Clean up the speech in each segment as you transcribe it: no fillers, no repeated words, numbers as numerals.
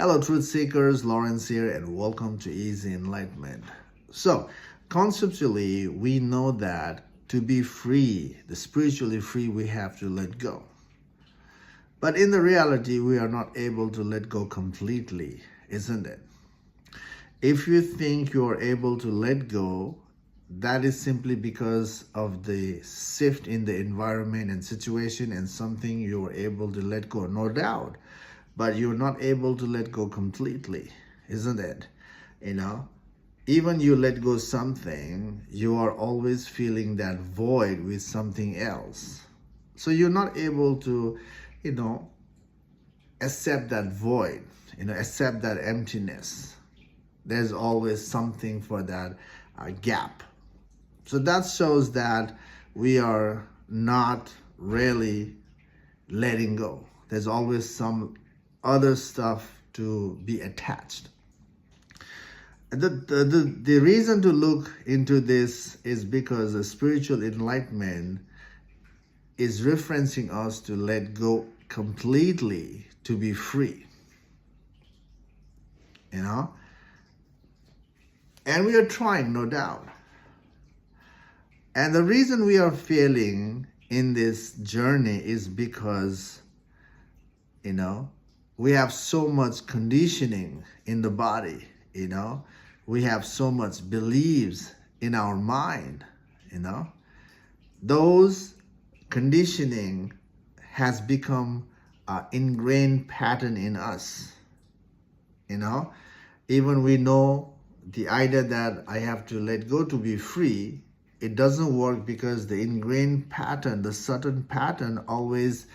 Hello, truth seekers. Lawrence here, and welcome to Easy Enlightenment. So, conceptually, we know that to be free, the spiritually free, we have to let go. But in the reality, we are not able to let go completely, isn't it? If you think you are able to let go, that is simply because of the shift in the environment and situation and something you are able to let go, no doubt. But you're not able to let go completely, isn't it? Even you let go something, you are always feeling that void with something else. So you're not able to, accept that void, accept that emptiness. There's always something for that gap. So that shows that we are not really letting go. There's always some other stuff to be attached. The reason to look into this is because the spiritual enlightenment is referencing us to let go completely, to be free. And we are trying, no doubt. And the reason we are failing in this journey is because, we have so much conditioning in the body, we have so much beliefs in our mind, those conditioning has become an ingrained pattern in us, even we know the idea that I have to let go to be free. It doesn't work because the ingrained pattern, the certain pattern always,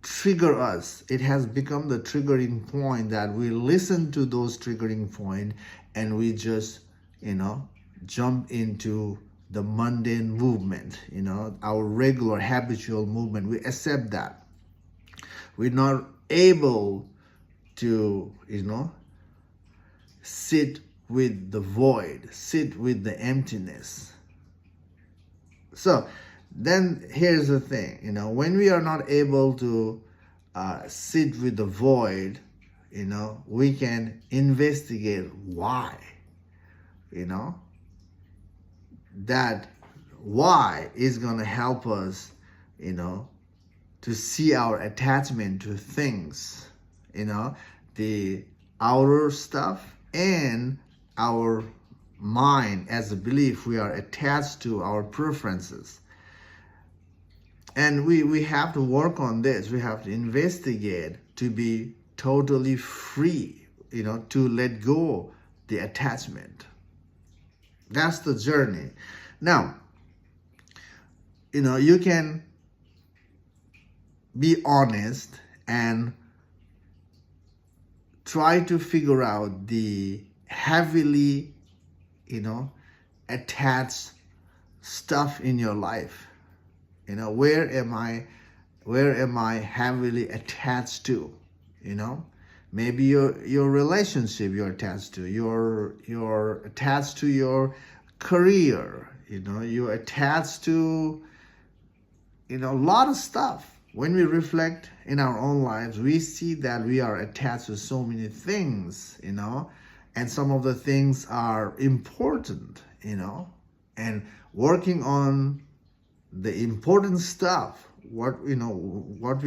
trigger us. It has become the triggering point that we listen to those triggering point and we just, jump into the mundane movement, our regular habitual movement. We accept that. We're not able to, sit with the void, sit with the emptiness. So then here's the thing, when we are not able to sit with the void, we can investigate why, that why is going to help us, to see our attachment to things, the outer stuff and our mind as a belief. We are attached to our preferences. And we have to work on this. We have to investigate to be totally free, to let go the attachment. That's the journey. Now, you can be honest and try to figure out the heavily, attached stuff in your life. Where am I heavily attached to? Maybe your relationship you're attached to. You're attached to your career. You're attached to, a lot of stuff. When we reflect in our own lives, we see that we are attached to so many things, and some of the things are important, and working on the important stuff, what we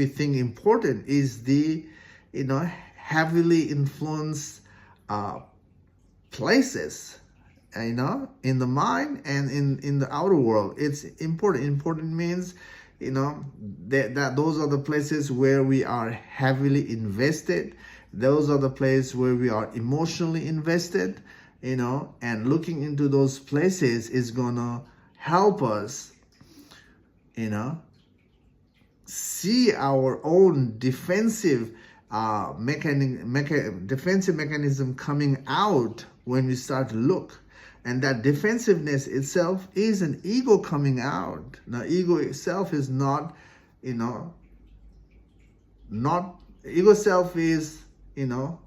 think important is the, heavily influenced places, in the mind and in the outer world. It's important. Important means, that those are the places where we are heavily invested. Those are the places where we are emotionally invested, and looking into those places is gonna help us, see our own defensive mechanism coming out when we start to look. And that defensiveness itself is an ego coming out. Now, ego itself is not, ego self is,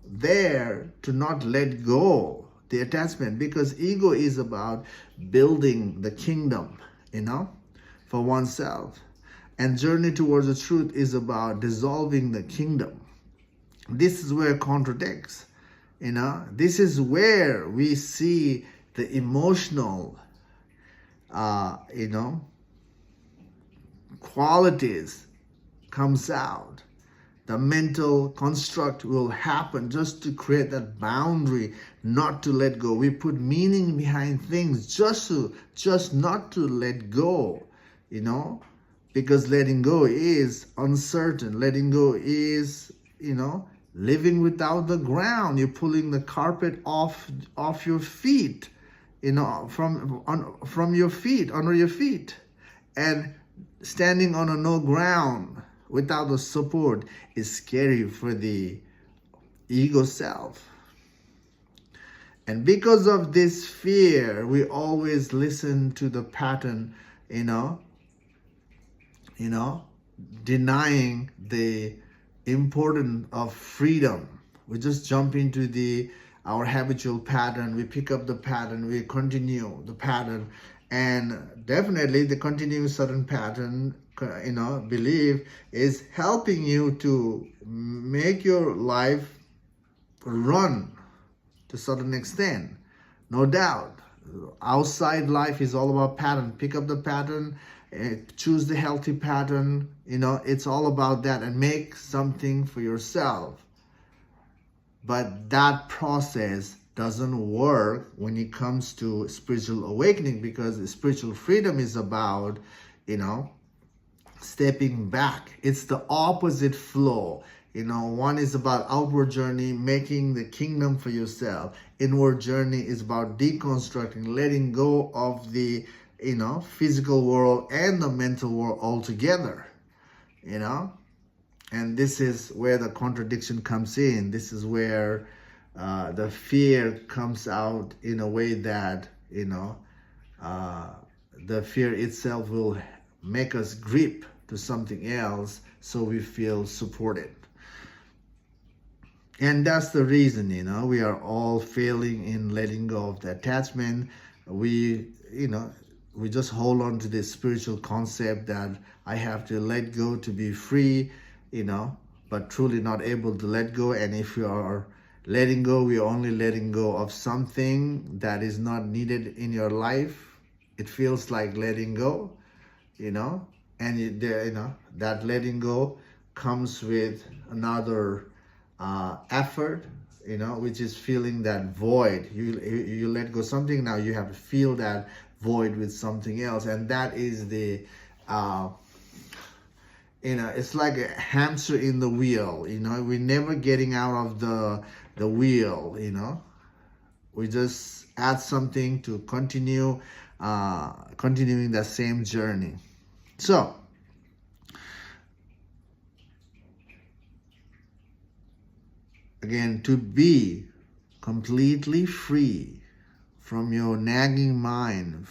there to not let go the attachment, because ego is about building the kingdom, for oneself. And journey towards the truth is about dissolving the kingdom. This is where it contradicts. This is where we see the emotional, you know, qualities comes out. The mental construct will happen just to create that boundary, not to let go. We put meaning behind things just not to let go, because letting go is uncertain. Letting go is, living without the ground. You're pulling the carpet off your feet, from your feet, under your feet, and standing on a no ground without the support is scary for the ego self. And because of this fear, we always listen to the pattern, denying the importance of freedom. We just jump into our habitual pattern. We pick up the pattern, we continue the pattern, and definitely the continuing certain pattern, belief is helping you to make your life run to a certain extent. No doubt. Outside life is all about pattern. Pick up the pattern, choose the healthy pattern. It's all about that, and make something for yourself. But that process doesn't work when it comes to spiritual awakening, because spiritual freedom is about, stepping back. It's the opposite flow. One is about outward journey, making the kingdom for yourself. Inward journey is about deconstructing, letting go of the, physical world and the mental world altogether, And this is where the contradiction comes in. This is where the fear comes out in a way that, the fear itself will make us grip to something else so we feel supported. And that's the reason, we are all failing in letting go of the attachment. We just hold on to this spiritual concept that I have to let go to be free, but truly not able to let go. And if we are letting go, we are only letting go of something that is not needed in your life. It feels like letting go, and that letting go comes with another effort, which is feeling that void. You let go something, now you have to fill that void with something else, and that is the it's like a hamster in the wheel. We're never getting out of the wheel. We just add something to continuing that same journey. So again, to be completely free from your nagging mind,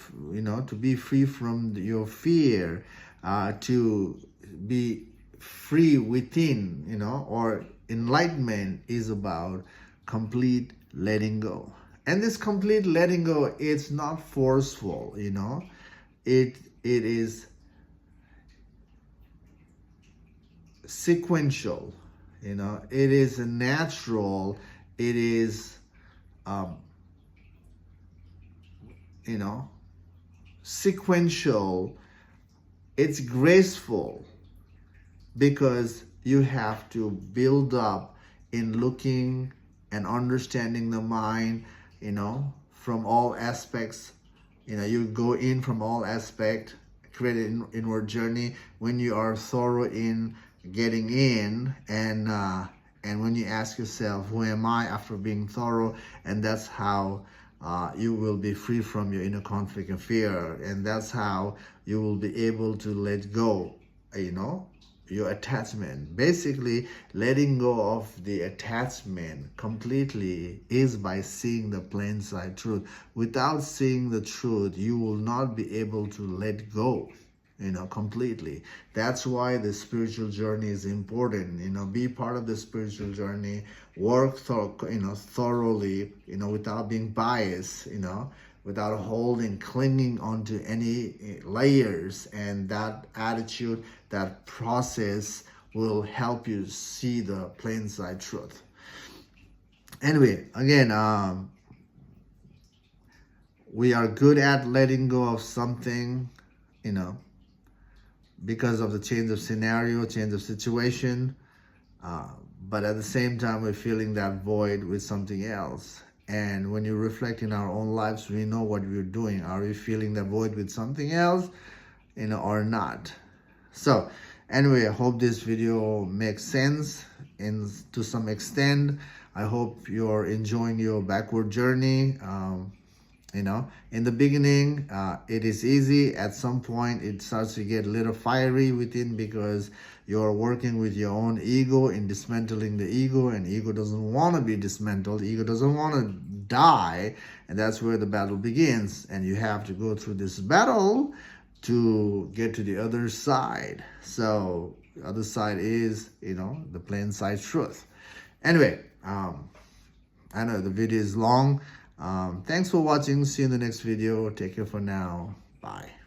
to be free from your fear, to be free within, or enlightenment is about complete letting go. And this complete letting go, it's not forceful, it is sequential, it is natural, it is sequential, it's graceful, because you have to build up in looking and understanding the mind, from all aspects. You go in from all aspects, create an inward journey. When you are thorough in getting in, and when you ask yourself, who am I, after being thorough, and that's how you will be free from your inner conflict and fear, and that's how you will be able to let go, your attachment. Basically, letting go of the attachment completely is by seeing the plain sight truth. Without seeing the truth, you will not be able to let go, completely. That's why the spiritual journey is important. Be part of the spiritual journey, work thoroughly, without being biased, without clinging onto any layers. And that attitude, that process will help you see the plain sight truth. Anyway, again, we are good at letting go of something, you know, because of the change of scenario, change of situation. But at the same time, we're feeling that void with something else. And when you reflect in our own lives, we know what we're doing. Are we feeling that void with something else, or not? So anyway, I hope this video makes sense to some extent. I hope you're enjoying your backward journey. In the beginning, it is easy. At some point, it starts to get a little fiery within, because you're working with your own ego in dismantling the ego, and ego doesn't want to be dismantled. Ego doesn't want to die, and that's where the battle begins. And you have to go through this battle to get to the other side. So the other side is, the plain sight truth. Anyway, I know the video is long. Thanks for watching. See you in the next video. Take care for now. Bye.